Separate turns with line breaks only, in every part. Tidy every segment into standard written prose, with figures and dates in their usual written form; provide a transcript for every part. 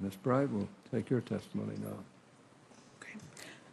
Ms. Bright will take your testimony now.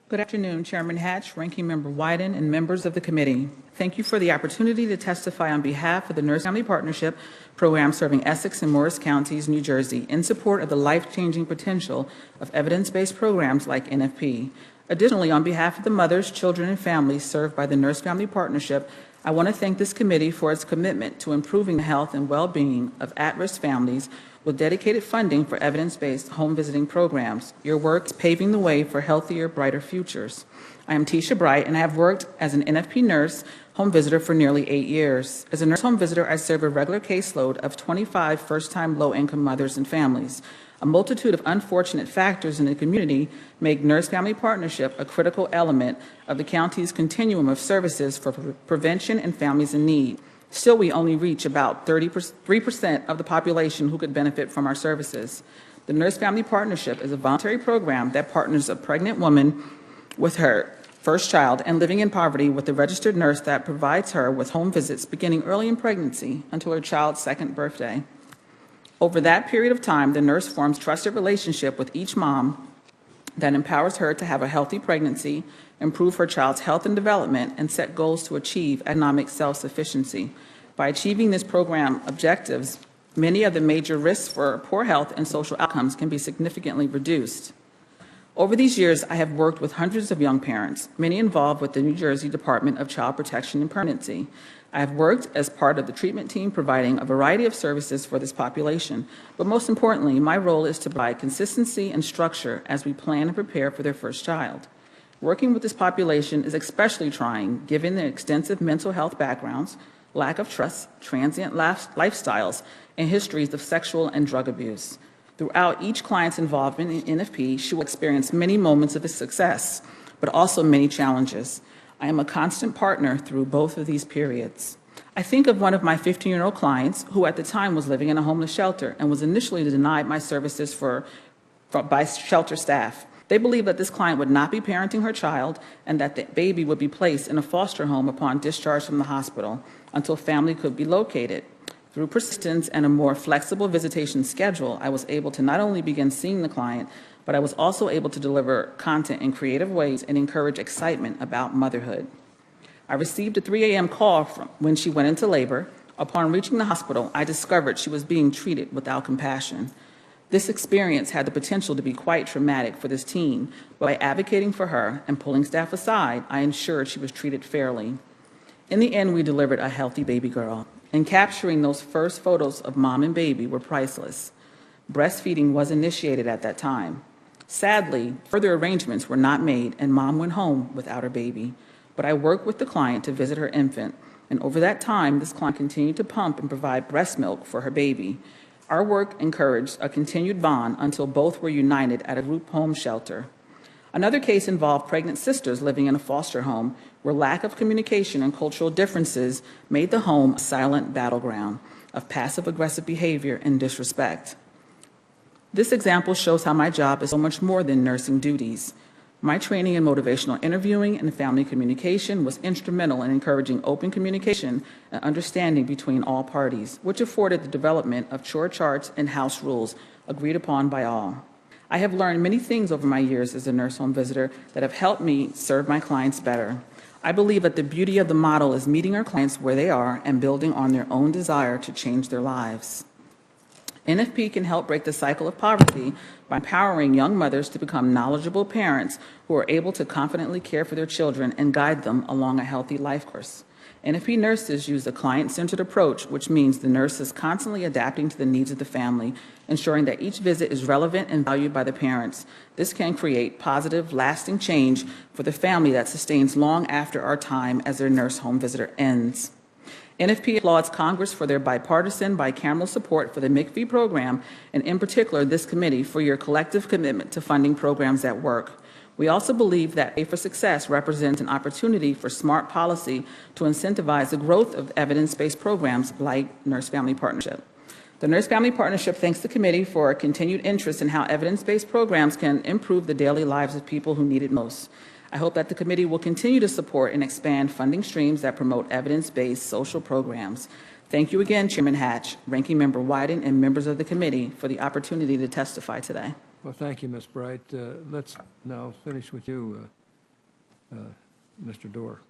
Good afternoon, Chairman Hatch, Ranking Member Wyden, and members of the committee. Thank you for the opportunity to testify on behalf of the Nurse Family Partnership program serving Essex and Morris Counties, New Jersey, in support of the life-changing potential of evidence-based programs like NFP. Additionally, on behalf of the mothers, children, and families served by the Nurse Family Partnership, I want to thank this committee for its commitment to improving the health and well-being of at-risk families with dedicated funding for evidence-based home visiting programs. Your work is paving the way for healthier, brighter futures. I am Tesha Bright, and I have worked as an NFP nurse home visitor for nearly 8 years. As a nurse home visitor, I serve a regular caseload of 25 first-time low-income mothers and families. A multitude of unfortunate factors in the community make Nurse Family Partnership a critical element of the county's continuum of services for prevention and families in need. Still, we only reach about 3% of the population who could benefit from our services. The Nurse Family Partnership is a voluntary program that partners a pregnant woman with her first child and living in poverty with a registered nurse that provides her with home visits beginning early in pregnancy until her child's second birthday. Over that period of time, the nurse forms trusted relationship with each mom that empowers her to have a healthy pregnancy, improve her child's health and development, and set goals to achieve economic self-sufficiency. By achieving this program objectives, many of the major risks for poor health and social outcomes can be significantly reduced. Over these years, I have worked with hundreds of young parents, many involved with the New Jersey Department of Child Protection and Permanency. I have worked as part of the treatment team providing a variety of services for this population, but most importantly, my role is to provide consistency and structure as we plan and prepare for their first child. Working with this population is especially trying given their extensive mental health backgrounds, lack of trust, transient lifestyles, and histories of sexual and drug abuse. Throughout each client's involvement in NFP, she will experience many moments of success, but also many challenges. I am a constant partner through both of these periods. I think of one of my 15-year-old clients who at the time was living in a homeless shelter and was initially denied my services by shelter staff. They believed that this client would not be parenting her child and that the baby would be placed in a foster home upon discharge from the hospital until family could be located. Through persistence and a more flexible visitation schedule, I was able to not only begin seeing the client, but I was also able to deliver content in creative ways and encourage excitement about motherhood. I received a 3 a.m. call when she went into labor. Upon reaching the hospital, I discovered she was being treated without compassion. This experience had the potential to be quite traumatic for this teen, but by advocating for her and pulling staff aside, I ensured she was treated fairly. In the end, we delivered a healthy baby girl, and capturing those first photos of mom and baby were priceless. Breastfeeding was initiated at that time. Sadly, further arrangements were not made, and mom went home without her baby. But I worked with the client to visit her infant, and over that time, this client continued to pump and provide breast milk for her baby. Our work encouraged a continued bond until both were united at a group home shelter. Another case involved pregnant sisters living in a foster home where lack of communication and cultural differences made the home a silent battleground of passive-aggressive behavior and disrespect. This example shows how my job is so much more than nursing duties. My training in motivational interviewing and family communication was instrumental in encouraging open communication and understanding between all parties, which afforded the development of chore charts and house rules agreed upon by all. I have learned many things over my years as a nurse home visitor that have helped me serve my clients better. I believe that the beauty of the model is meeting our clients where they are and building on their own desire to change their lives. NFP can help break the cycle of poverty by empowering young mothers to become knowledgeable parents who are able to confidently care for their children and guide them along a healthy life course. NFP nurses use a client-centered approach, which means the nurse is constantly adapting to the needs of the family, ensuring that each visit is relevant and valued by the parents. This can create positive, lasting change for the family that sustains long after our time as their nurse home visitor ends. NFP applauds Congress for their bipartisan, bicameral support for the MICV program, and in particular this committee for your collective commitment to funding programs that work. We also believe that Pay for Success represents an opportunity for smart policy to incentivize the growth of evidence-based programs like Nurse Family Partnership. The Nurse Family Partnership thanks the committee for a continued interest in how evidence-based programs can improve the daily lives of people who need it most. I hope that the committee will continue to support and expand funding streams that promote evidence-based social programs. Thank you again, Chairman Hatch, Ranking Member Wyden, and members of the committee for the opportunity to testify today.
Well, thank you, Ms. Bright. Let's now finish with you, Mr. Dorr.